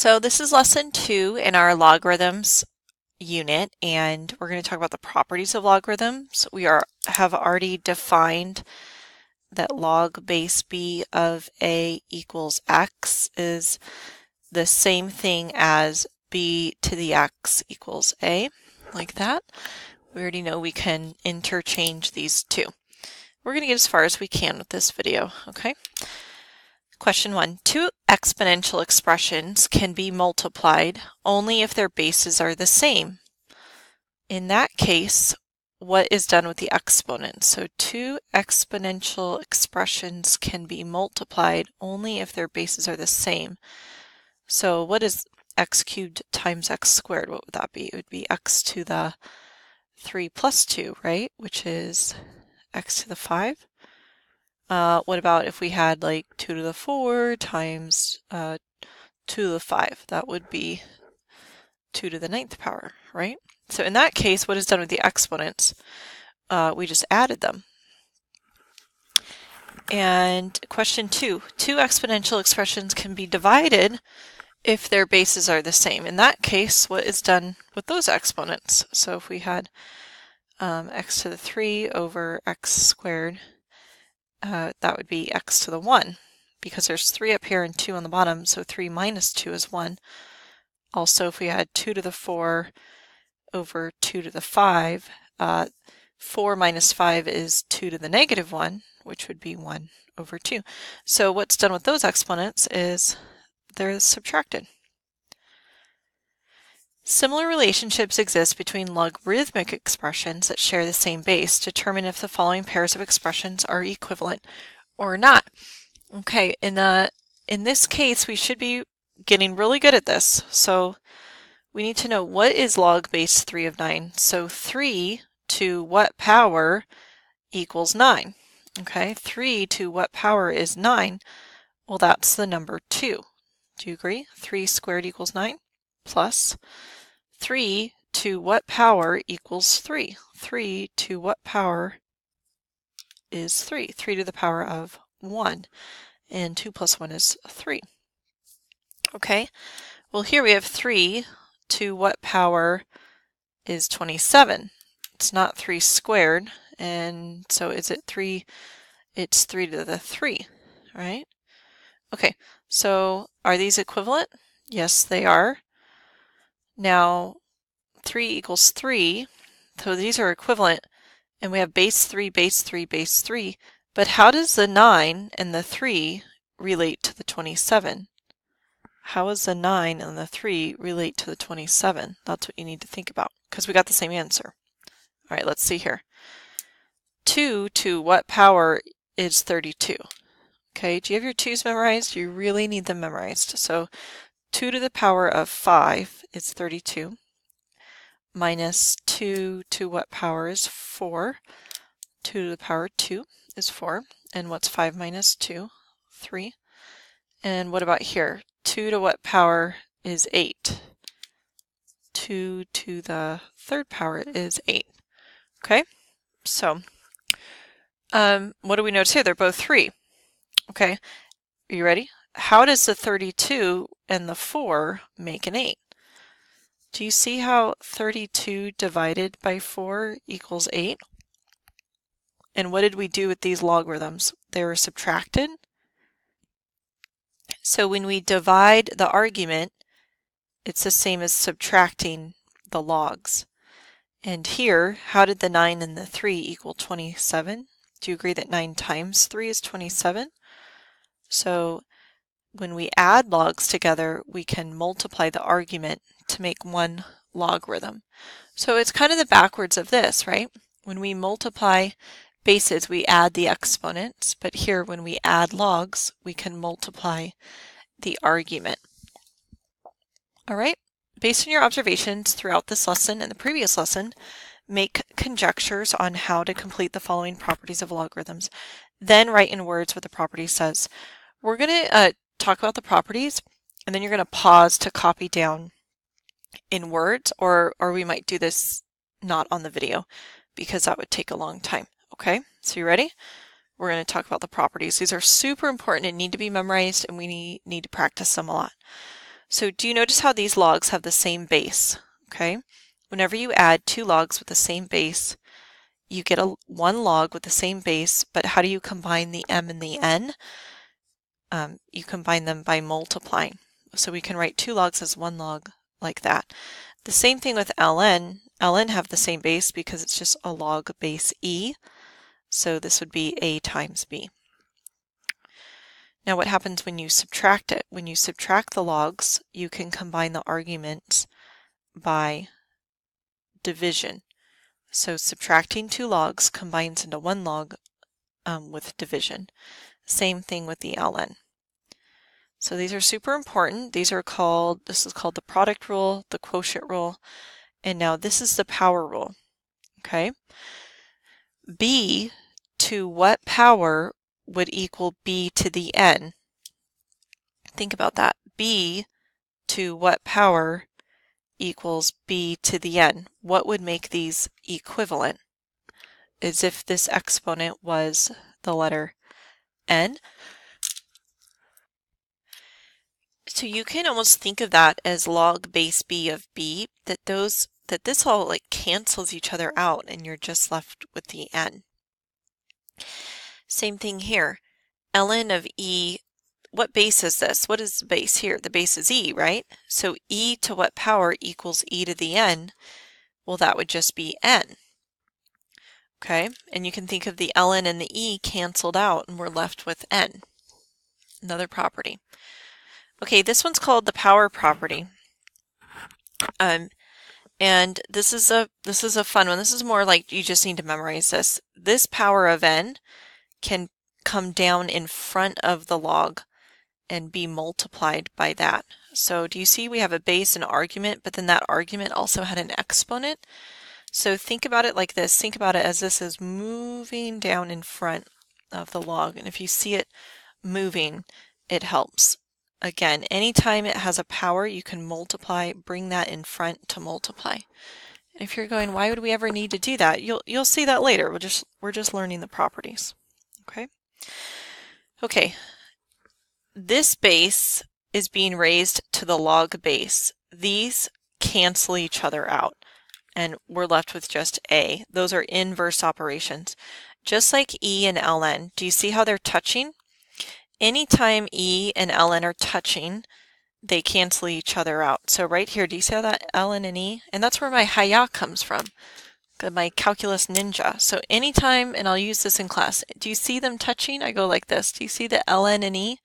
So this is lesson 2 in our logarithms unit, and we're going to talk about the properties of logarithms. We have already defined that log base b of a equals x is the same thing as b to the x equals a, like that. We already know we can interchange these two. We're going to get as far as we can with this video, okay? Question 1. Two exponential expressions can be multiplied only if their bases are the same. In that case, what is done with the exponent? So two exponential expressions can be multiplied only if their bases are the same. So what is x cubed times x squared? What would that be? It would be x to the 3 plus 2, right? Which is x to the 5. What about if we had like 2 to the 4 times 2 to the 5? That would be 2 to the 9th power, right? So in that case, what is done with the exponents? We just added them. And question 2, two exponential expressions can be divided if their bases are the same. In that case, what is done with those exponents? So if we had x to the 3 over x squared, that would be x to the 1, because there's 3 up here and 2 on the bottom, so 3 minus 2 is 1. Also, if we had 2 to the 4 over 2 to the 5, 4 minus 5 is 2 to the negative 1, which would be 1 over 2. So what's done with those exponents is they're subtracted. Similar relationships exist between logarithmic expressions that share the same base. Determine if the following pairs of expressions are equivalent or not. Okay, in this case, we should be getting really good at this. So we need to know, what is log base 3 of 9? So 3 to what power equals 9? Okay, 3 to what power is 9? Well, that's the number 2. Do you agree? 3 squared equals 9 plus 3 to what power equals 3? 3 to what power is 3? 3 to the power of 1. And 2 plus 1 is 3. Okay, well here we have 3 to what power is 27? It's not 3 squared, and so is it 3? It's 3 to the 3, right? Okay, so are these equivalent? Yes, they are. Now, 3 equals 3, so these are equivalent, and we have base 3, base 3, base 3, but how does the 9 and the 3 relate to the 27? How does the 9 and the 3 relate to the 27? That's what you need to think about, because we got the same answer. All right, let's see here. 2 to what power is 32? Okay, do you have your 2's memorized? You really need them memorized. So 2 to the power of 5 is 32. Minus 2 to what power is 4? 2 to the power 2 is 4. And what's 5 minus 2? 3. And what about here? 2 to what power is 8? 2 to the 3rd power is 8. Okay, so what do we notice here? They're both 3. Okay, are you ready? How does the 32 and the 4 make an 8? Do you see how 32 divided by 4 equals 8? And what did we do with these logarithms? They were subtracted. So when we divide the argument, it's the same as subtracting the logs. And here, how did the 9 and the 3 equal 27? Do you agree that 9 times 3 is 27? So when we add logs together, we can multiply the argument to make one logarithm. So it's kind of the backwards of this, right? When we multiply bases, we add the exponents, but here when we add logs, we can multiply the argument. All right, based on your observations throughout this lesson and the previous lesson, make conjectures on how to complete the following properties of logarithms. Then write in words what the property says. We're going to talk about the properties, and then you're going to pause to copy down in words, or we might do this not on the video because that would take a long time. Okay, so you ready? We're going to talk about the properties. These are super important and need to be memorized, and we need to practice them a lot. So do you notice how these logs have the same base? Okay. Whenever you add two logs with the same base, you get one log with the same base, but how do you combine the m and the n? You combine them by multiplying. So we can write two logs as one log like that. The same thing with ln. ln have the same base because it's just a log base e. So this would be a times b. Now what happens when you subtract it? When you subtract the logs, you can combine the arguments by division. So subtracting two logs combines into one log with division. Same thing with the ln. So these are super important. This is called the product rule, the quotient rule, and now this is the power rule. Okay? B to what power would equal b to the n? Think about that. B to what power equals b to the n? What would make these equivalent? As if this exponent was the letter n. So you can almost think of that as log base b of b, that this all like cancels each other out and you're just left with the n. Same thing here. ln of e, what base is this? What is the base here? The base is e, right? So e to what power equals e to the n? Well, that would just be n. Okay, and you can think of the ln and the e canceled out and we're left with n. Another property. Okay, this one's called the power property. And this is a fun one. This is more like you just need to memorize this. This power of n can come down in front of the log and be multiplied by that. So do you see we have a base and argument, but then that argument also had an exponent? So think about it like this. Think about it as this is moving down in front of the log. And if you see it moving, it helps. Again, anytime it has a power, you can multiply, bring that in front to multiply. And if you're going, why would we ever need to do that? You'll see that later. We're just learning the properties. Okay? Okay. This base is being raised to the log base. These cancel each other out, and we're left with just a. Those are inverse operations. Just like e and ln, do you see how they're touching? Anytime e and ln are touching, they cancel each other out. So right here, do you see how that ln and e? And that's where my hiya comes from, my calculus ninja. So anytime, and I'll use this in class, do you see them touching? I go like this. Do you see the ln and e?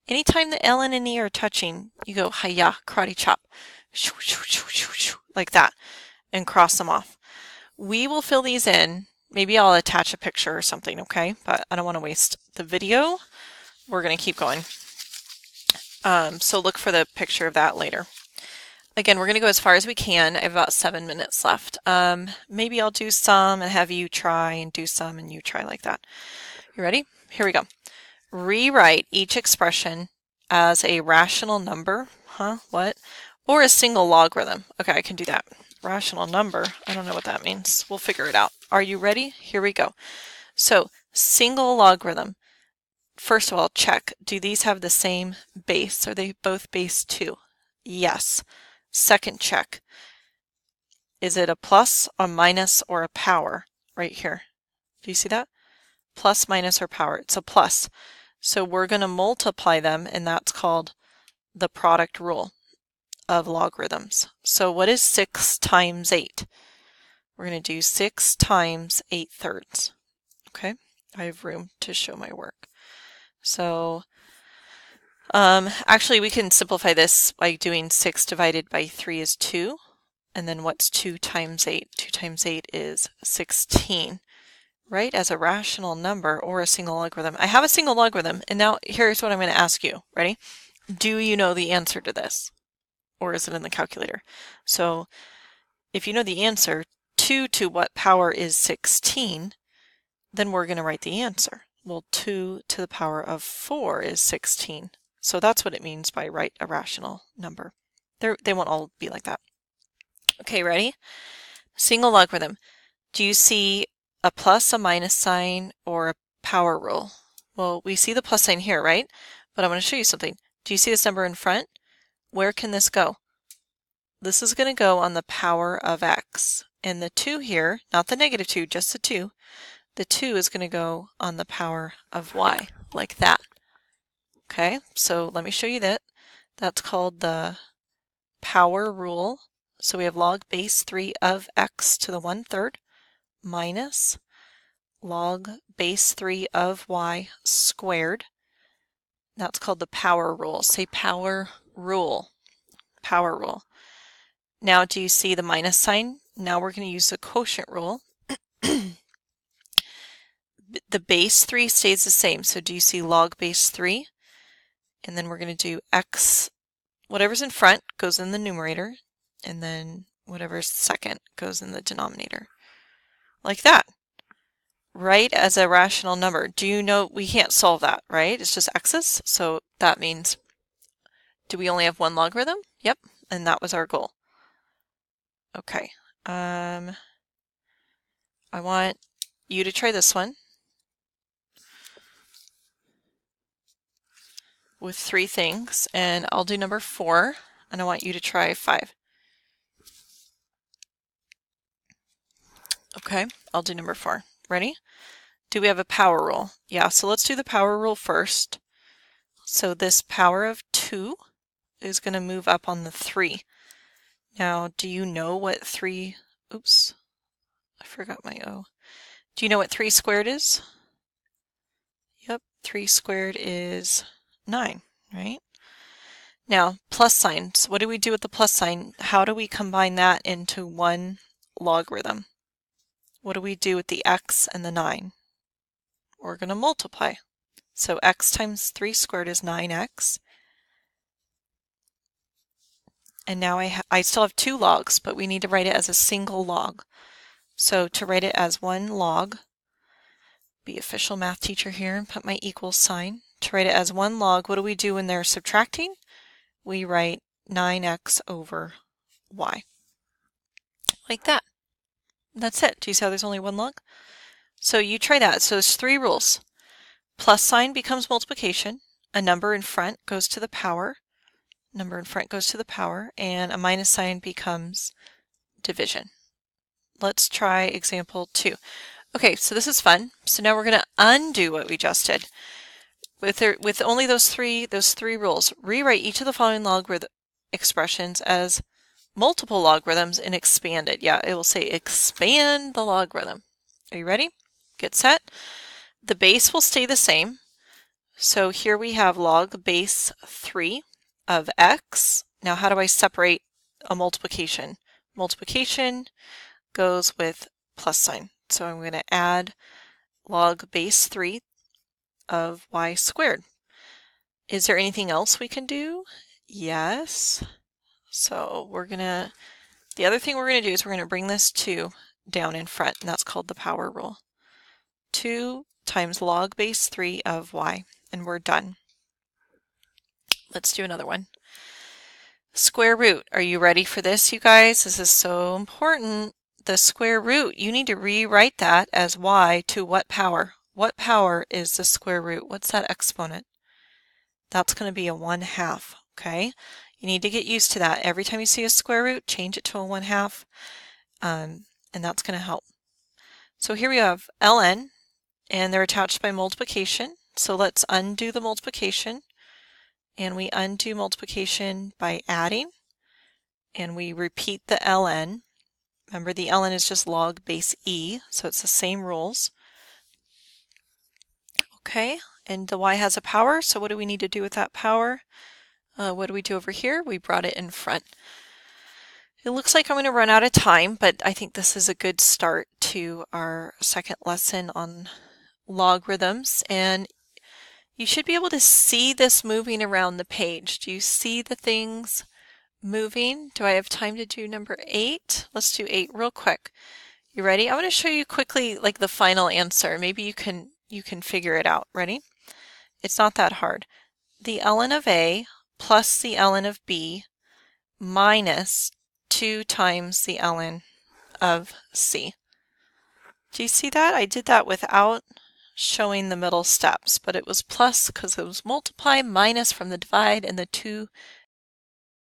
Anytime the ln and e are touching, you go hiya, karate chop, like that, and cross them off. We will fill these in. Maybe I'll attach a picture or something, okay? But I don't want to waste the video. We're going to keep going. So look for the picture of that later. Again, we're going to go as far as we can. I have about 7 minutes left. Maybe I'll do some and have you try and do some and you try like that. You ready? Here we go. Rewrite each expression as a rational number. What? Or a single logarithm. Okay, I can do that. Rational number. I don't know what that means. We'll figure it out. Are you ready? Here we go. So, single logarithm. First of all, check. Do these have the same base? Are they both base 2? Yes. Second check. Is it a plus, a minus, or a power? Right here. Do you see that? Plus, minus, or power. It's a plus. So we're going to multiply them, and that's called the product rule of logarithms. So what is 6 times 8? We're going to do 6 times 8/3. Okay? I have room to show my work. So actually we can simplify this by doing 6 divided by 3 is 2. And then what's 2 times 8? 2 times 8 is 16. Right? As a rational number or a single logarithm. I have a single logarithm, and now here's what I'm going to ask you. Ready? Do you know the answer to this? Or is it in the calculator? So if you know the answer, 2 to what power is 16, then we're going to write the answer. Well, 2 to the power of 4 is 16. So that's what it means by write a rational number. They won't all be like that. Okay, ready? Single logarithm. Do you see a plus, a minus sign, or a power rule? Well, we see the plus sign here, right? But I want to show you something. Do you see this number in front? where can this go? This is going to go on the power of x. And the 2 here, not the negative 2, just the 2 is going to go on the power of y, like that. Okay, so let me show you that. That's called the power rule. So we have log base 3 of x to the 1/3 minus log base 3 of y squared. That's called the power rule. Say power rule. Power rule. Now do you see the minus sign? Now we're going to use the quotient rule. The base 3 stays the same. So do you see log base 3? And then we're going to do x, whatever's in front goes in the numerator, and then whatever's second goes in the denominator. Like that. Right as a rational number. Do you know we can't solve that, right? It's just x's. So that means, do we only have one logarithm? Yep. And that was our goal. Okay. I want you to try this one with 3 things, and I'll do number 4, and I want you to try 5. Okay, I'll do number 4. Ready? Do we have a power rule? Yeah, so let's do the power rule first. So this power of 2 is going to move up on the 3. Now, do you know what 3, oops, I forgot my O. Do you know what 3 squared is? Yep, 3 squared is 9, right? Now, plus signs. What do we do with the plus sign? How do we combine that into one logarithm? What do we do with the x and the 9? We're going to multiply. So x times 3 squared is 9x. And now I still have 2 logs, but we need to write it as a single log. So to write it as one log, be official math teacher here and put my equals sign. To write it as one log, what do we do when they're subtracting? We write 9x over y. Like that. That's it. Do you see how there's only one log? So you try that. So there's 3 rules. Plus sign becomes multiplication. A number in front goes to the power. Number in front goes to the power. And a minus sign becomes division. Let's try example 2. Okay, so this is fun. So now we're going to undo what we just did. With only those three rules, rewrite each of the following logarithm expressions as multiple logarithms and expand it. Yeah, it will say expand the logarithm. Are you ready? Get set. The base will stay the same. So here we have log base 3 of x. Now how do I separate a multiplication? Multiplication goes with plus sign. So I'm going to add log base 3 of y squared. Is there anything else we can do? Yes. So the other thing we're going to do is we're going to bring this 2 down in front, and that's called the power rule. 2 times log base 3 of y, and we're done. Let's do another one. Square root. Are you ready for this, you guys? This is so important. The square root, you need to rewrite that as y to what power? What power is the square root? What's that exponent? That's going to be a 1/2, okay? You need to get used to that. Every time you see a square root, change it to a 1/2, and that's going to help. So here we have ln, and they're attached by multiplication. So let's undo the multiplication, and we undo multiplication by adding, and we repeat the ln. Remember, the ln is just log base e, so it's the same rules. Okay, and the y has a power, so what do we need to do with that power? What do we do over here? We brought it in front. It looks like I'm going to run out of time, but I think this is a good start to our second lesson on logarithms, and you should be able to see this moving around the page. Do you see the things moving? Do I have time to do number 8? Let's do 8 real quick. You ready? I want to show you quickly like the final answer. Maybe you can figure it out. Ready? It's not that hard. The ln of A plus the ln of B minus 2 times the ln of C. Do you see that? I did that without showing the middle steps, but it was plus because it was multiply, minus from the divide, and the 2